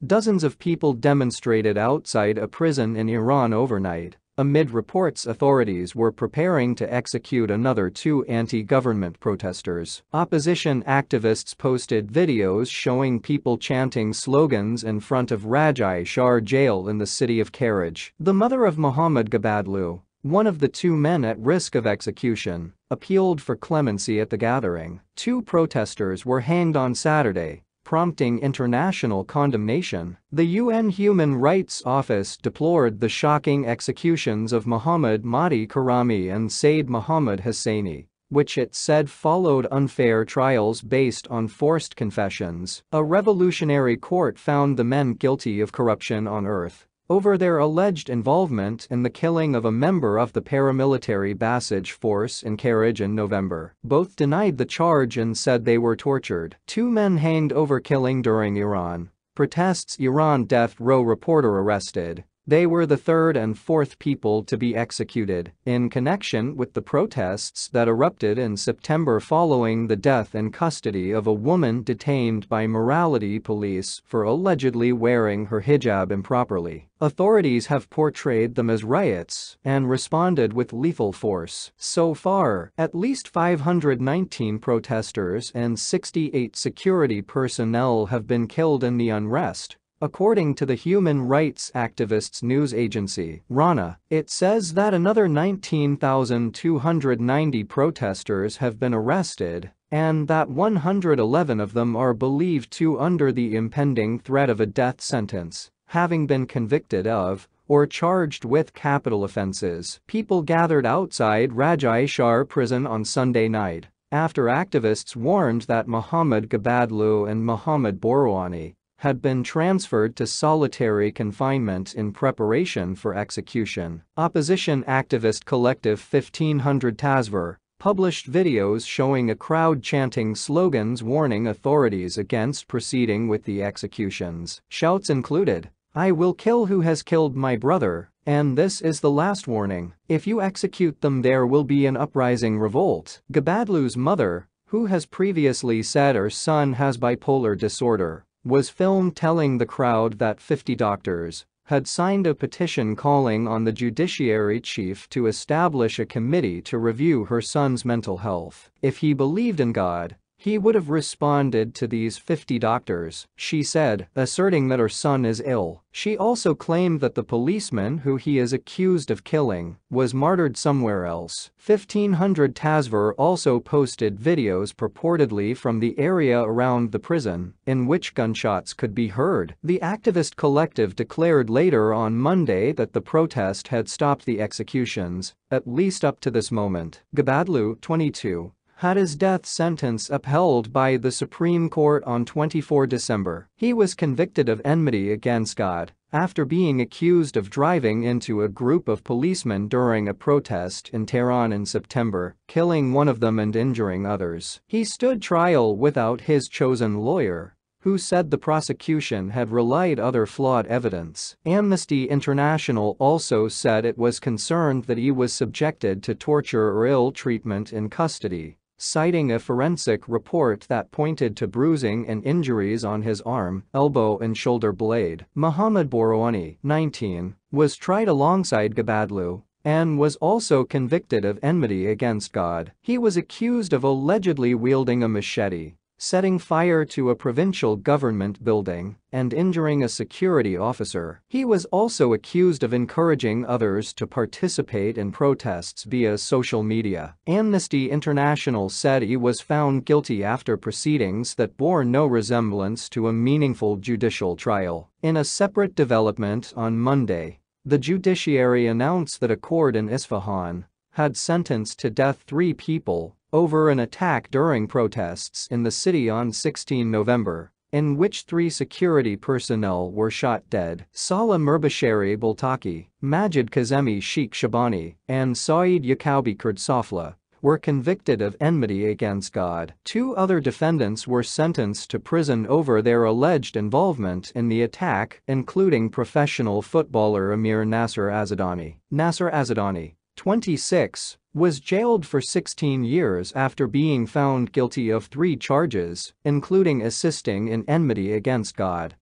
Dozens of people demonstrated outside a prison in Iran overnight, amid reports authorities were preparing to execute another 2 anti-government protesters. Opposition activists posted videos showing people chanting slogans in front of Rajai Shahr jail in the city of Karaj. The mother of Mohammad Ghobadlou, one of the 2 men at risk of execution, appealed for clemency at the gathering. 2 protesters were hanged on Saturday, prompting international condemnation. The UN Human Rights Office deplored the shocking executions of Mohammad Mahdi Karami and Seyed Mohammad Hosseini, which it said followed unfair trials based on forced confessions. A revolutionary court found the men guilty of corruption on earth over their alleged involvement in the killing of a member of the paramilitary Basij force in Karaj in November. Both denied the charge and said they were tortured. 2 men hanged over killing during Iran protests. Iran death row reporter arrested. They were the 3rd and 4th people to be executed in connection with the protests that erupted in September following the death in custody of a woman detained by morality police for allegedly wearing her hijab improperly. Authorities have portrayed them as riots and responded with lethal force. So far, at least 519 protesters and 68 security personnel have been killed in the unrest, according to the human rights activists news agency, RANA. It says that another 19,290 protesters have been arrested and that 111 of them are believed to under the impending threat of a death sentence, having been convicted of or charged with capital offenses. People gathered outside Rajai Shahr prison on Sunday night after activists warned that Mohammad Ghobadlou and Mohammad Ghobadlou had been transferred to solitary confinement in preparation for execution. Opposition activist collective 1500 Tasver published videos showing a crowd chanting slogans warning authorities against proceeding with the executions. Shouts included, "I will kill who has killed my brother, and this is the last warning. If you execute them there will be an uprising revolt." Ghobadlou's mother, who has previously said her son has bipolar disorder, was filmed telling the crowd that 50 doctors had signed a petition calling on the judiciary chief to establish a committee to review her son's mental health. If he believed in God, he would have responded to these 50 doctors, she said, asserting that her son is ill. She also claimed that the policeman who he is accused of killing was martyred somewhere else. 1500 Tasver also posted videos purportedly from the area around the prison, in which gunshots could be heard. The activist collective declared later on Monday that the protest had stopped the executions, at least up to this moment. Ghobadlou, 22, had his death sentence upheld by the Supreme Court on 24 December. He was convicted of enmity against God after being accused of driving into a group of policemen during a protest in Tehran in September, killing one of them and injuring others. He stood trial without his chosen lawyer, who said the prosecution had relied other flawed evidence. Amnesty International also said it was concerned that he was subjected to torture or ill treatment in custody, citing a forensic report that pointed to bruising and injuries on his arm, elbow and shoulder blade. Mohammad Ghobadlou, 19, was tried alongside Ghobadlou and was also convicted of enmity against God. He was accused of allegedly wielding a machete, setting fire to a provincial government building, and injuring a security officer. He was also accused of encouraging others to participate in protests via social media. Amnesty International said he was found guilty after proceedings that bore no resemblance to a meaningful judicial trial. In a separate development on Monday, the judiciary announced that a court in Isfahan had sentenced to death 3 people over an attack during protests in the city on 16 November, in which 3 security personnel were shot dead. Salah Mirbashari Baltaki, Majid Kazemi Sheikh Shabani, and Seyed Yaqoubi Kurdsafla were convicted of enmity against God. 2 other defendants were sentenced to prison over their alleged involvement in the attack, including professional footballer Amir Nasser Azadani. Nasser Azadani, 26, was jailed for 16 years after being found guilty of 3 charges, including assisting in enmity against God.